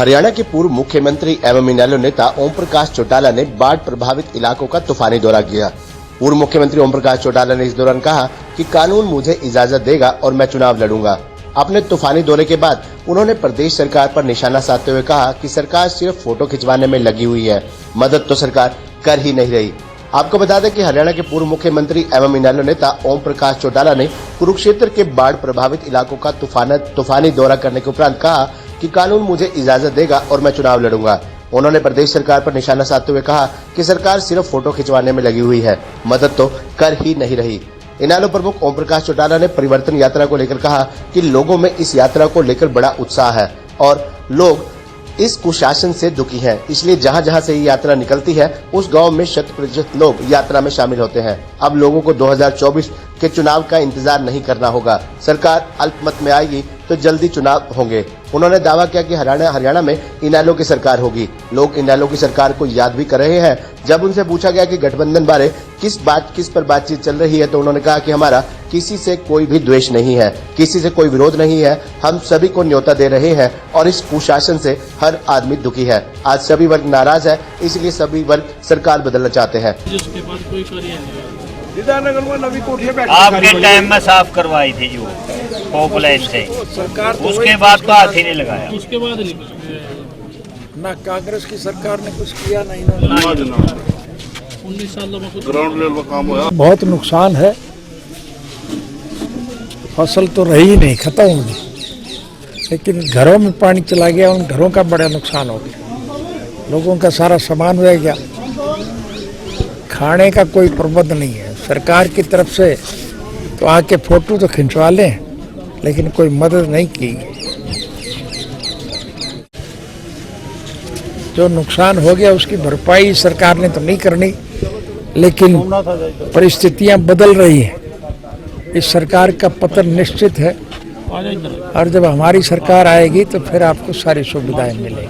हरियाणा के पूर्व मुख्यमंत्री एवं इनेलो नेता ओम प्रकाश चौटाला ने बाढ़ प्रभावित इलाकों का तूफानी दौरा किया। पूर्व मुख्यमंत्री ओम प्रकाश चौटाला ने इस दौरान कहा कि कानून मुझे इजाजत देगा और मैं चुनाव लड़ूंगा। अपने तूफानी दौरे के बाद उन्होंने प्रदेश सरकार पर निशाना साधते हुए कहा कि सरकार सिर्फ फोटो खिंचवाने में लगी हुई है, मदद तो सरकार कर ही नहीं रही। आपको बता दें कि हरियाणा के पूर्व मुख्यमंत्री एवं इनेलो नेता ओम प्रकाश चौटाला ने कुरुक्षेत्र के बाढ़ प्रभावित इलाकों का तूफानी दौरा करने के उपरांत कहा कि कानून मुझे इजाजत देगा और मैं चुनाव लड़ूंगा। उन्होंने प्रदेश सरकार पर निशाना साधते हुए कहा कि सरकार सिर्फ फोटो खिंचवाने में लगी हुई है, मदद तो कर ही नहीं रही। इनेलो प्रमुख ओम प्रकाश चौटाला ने परिवर्तन यात्रा को लेकर कहा कि लोगों में इस यात्रा को लेकर बड़ा उत्साह है और लोग इस कुशासन से दुखी हैं, इसलिए जहां जहां से ये यात्रा निकलती है उस गांव में 100% लोग यात्रा में शामिल होते हैं। अब लोगों को 2024 के चुनाव का इंतजार नहीं करना होगा। सरकार अल्पमत में आएगी तो जल्दी चुनाव होंगे। उन्होंने दावा किया कि हरियाणा में इनेलो की सरकार होगी। लोग इनेलो की सरकार को याद भी कर रहे हैं। जब उनसे पूछा गया कि गठबंधन बारे किस पर बातचीत चल रही है तो उन्होंने कहा कि हमारा किसी से कोई भी द्वेष नहीं है, किसी से कोई विरोध नहीं है। हम सभी को न्योता दे रहे हैं और इस कुशासन से हर आदमी दुखी है। आज सभी वर्ग नाराज है, इसलिए सभी वर्ग सरकार बदलना चाहते हैं। आपके टाइम में साफ करवाई थी जो पॉपुलेशन से, उसके बाद तो हाथ ही नहीं लगाया। उसके बाद नहीं ना कांग्रेस की सरकार ने कुछ किया नहीं। 19 सालों में कुछ ग्राउंड लेवल काम हुआ। बहुत नुकसान है, फसल तो रही नहीं, खत्म हो गई, लेकिन घरों में पानी चला गया। उन घरों का बड़ा नुकसान हो गया, लोगों का सारा सामान बह गया, खाने का कोई प्रबंध नहीं है। सरकार की तरफ से तो आके फोटो तो खिंचवा लें, लेकिन कोई मदद नहीं की। जो नुकसान हो गया उसकी भरपाई सरकार ने तो नहीं करनी, लेकिन परिस्थितियां बदल रही हैं। इस सरकार का पतन निश्चित है और जब हमारी सरकार आएगी तो फिर आपको सारी सुविधाएं मिलेंगी।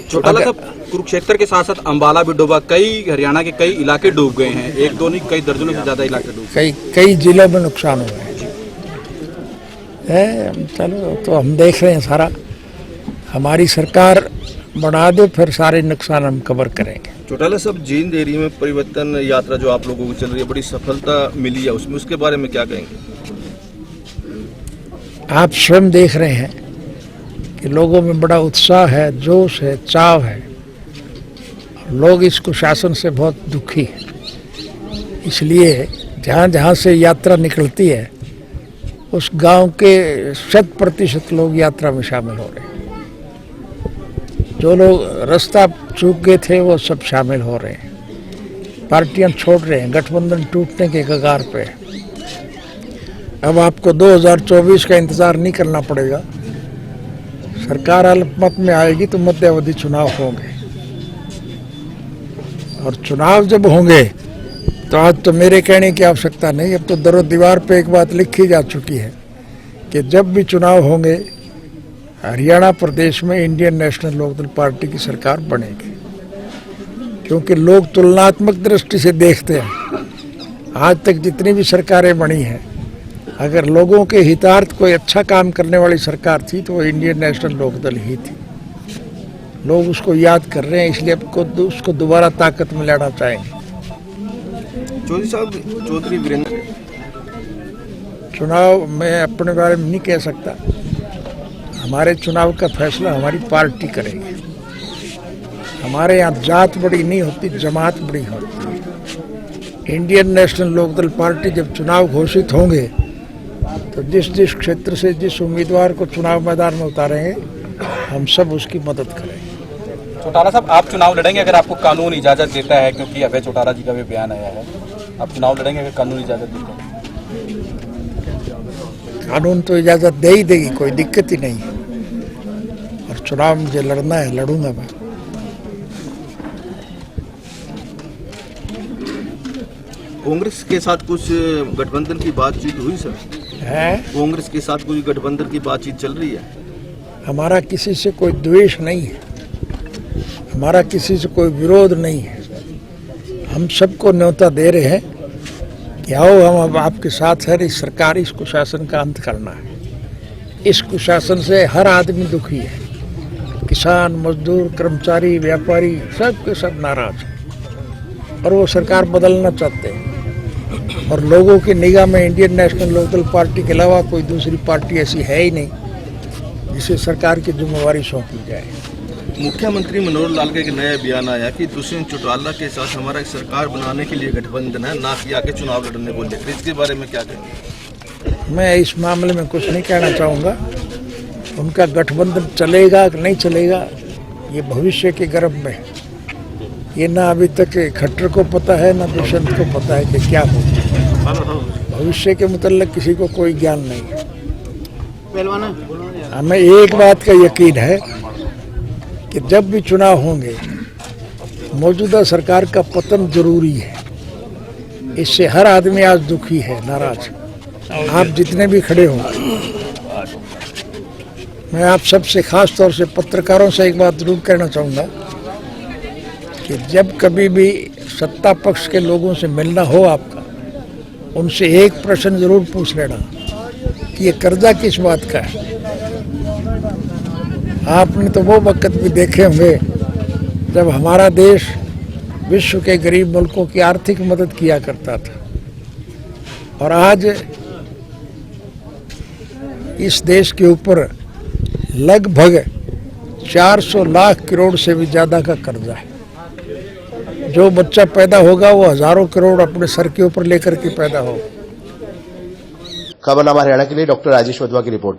चौटाला साहब, कुरुक्षेत्र के साथ साथ अंबाला भी डूबा, कई हरियाणा के कई इलाके डूब गए हैं, एक दो नहीं कई दर्जनों से ज्यादा इलाके डूब कई जिलों में नुकसान हुआ है। चलो तो हम देख रहे हैं सारा, हमारी सरकार बढ़ा दे फिर सारे नुकसान हम कवर करेंगे। चौटाला साहब, जींद एरिया में परिवर्तन यात्रा जो आप लोगों को चल रही है, बड़ी सफलता मिली है उसमें, उसके बारे में क्या कहेंगे? आप स्वयं देख रहे हैं कि लोगों में बड़ा उत्साह है, जोश है, चाव है। लोग इस कुशासन से बहुत दुखी हैं, इसलिए जहाँ जहाँ से यात्रा निकलती है उस गांव के 100% लोग यात्रा में शामिल हो रहे हैं। जो लोग रास्ता चूक गए थे वो सब शामिल हो रहे हैं, पार्टियां छोड़ रहे हैं, गठबंधन टूटने के कगार पे। अब आपको 2024 का इंतजार नहीं करना पड़ेगा। सरकार अल्पमत में आएगी तो मध्यावधि चुनाव होंगे, और चुनाव जब होंगे तो आज तो मेरे कहने की आवश्यकता नहीं, अब तो दरो दीवार पे एक बात लिखी जा चुकी है कि जब भी चुनाव होंगे हरियाणा प्रदेश में इंडियन नेशनल लोकदल पार्टी की सरकार बनेगी, क्योंकि लोग तुलनात्मक दृष्टि से देखते हैं। आज तक जितनी भी सरकारें बनी हैं, अगर लोगों के हितार्थ कोई अच्छा काम करने वाली सरकार थी तो वो इंडियन नेशनल लोकदल ही थी। लोग उसको याद कर रहे हैं, इसलिए उसको दोबारा ताकत में लाना चाहेंगे। चौधरी साहब, चौधरी वीरेंद्र, चुनाव मैं अपने बारे में नहीं कह सकता, हमारे चुनाव का फैसला हमारी पार्टी करेगी। हमारे यहाँ जात बड़ी नहीं होती, जमात बड़ी होती है। इंडियन नेशनल लोकदल पार्टी जब चुनाव घोषित होंगे तो जिस जिस क्षेत्र से जिस उम्मीदवार को चुनाव मैदान में उतारेंगे हम सब उसकी मदद करेंगे। चौटाला साहब, आप चुनाव लड़ेंगे अगर आपको कानून इजाजत देता है, क्योंकि अभय चौटाला जी का भी बयान आया है, आप चुनाव लड़ेंगे अगर कानून इजाजत देता है? कानून तो इजाजत दे ही देगी, कोई दिक्कत ही नहीं है, और चुनाव मुझे लड़ना है, लड़ूंगा मैं। कांग्रेस के साथ कुछ गठबंधन की बातचीत हुई सर? है, कांग्रेस के साथ कुछ गठबंधन की बातचीत चल रही है? हमारा किसी से कोई द्वेष नहीं है, हमारा किसी से कोई विरोध नहीं है। हम सबको न्योता दे रहे हैं कि आओ हम अब आपके साथ है, इस सरकारी इस कुशासन का अंत करना है। इस कुशासन से हर आदमी दुखी है, किसान, मजदूर, कर्मचारी, व्यापारी सब के सब नाराज हैं और वो सरकार बदलना चाहते हैं। और लोगों की निगाह में इंडियन नेशनल लोकदल पार्टी के अलावा कोई दूसरी पार्टी ऐसी है ही नहीं जिसे सरकार की जिम्मेवारी सौंपी जाए। मुख्यमंत्री मनोहर लाल का एक नया बयान आया कि दुष्यंत चौटाला के साथ हमारा एक सरकार बनाने के लिए गठबंधन है, ना कि आगे चुनाव लड़ने को लेकर। इसके बारे में क्या कहेंगे? मैं इस मामले में कुछ नहीं कहना चाहूँगा। उनका गठबंधन चलेगा कि नहीं चलेगा ये भविष्य के गर्भ में है। ये ना अभी तक खट्टर को पता है ना दुष्यंत को पता है कि क्या हो। भविष्य के मुतल्लिक किसी को कोई ज्ञान नहीं है। हमें एक बात का यकीन है कि जब भी चुनाव होंगे मौजूदा सरकार का पतन जरूरी है। इससे हर आदमी आज दुखी है, नाराज। आप जितने भी खड़े हो, मैं आप सबसे खास तौर से पत्रकारों से एक बात जरूर कहना चाहूँगा कि जब कभी भी सत्ता पक्ष के लोगों से मिलना हो आपका, उनसे एक प्रश्न जरूर पूछ लेना कि ये कर्जा किस बात का है। आपने तो वो वक्त भी देखे होंगे जब हमारा देश विश्व के गरीब मुल्कों की आर्थिक मदद किया करता था और आज इस देश के ऊपर लगभग 400 लाख करोड़ से भी ज़्यादा का कर्जा है। जो बच्चा पैदा होगा वो हजारों करोड़ अपने सर के ऊपर लेकर के पैदा होगा। खबरनामा हरियाणा के लिए डॉक्टर राजेश वधवा की रिपोर्ट।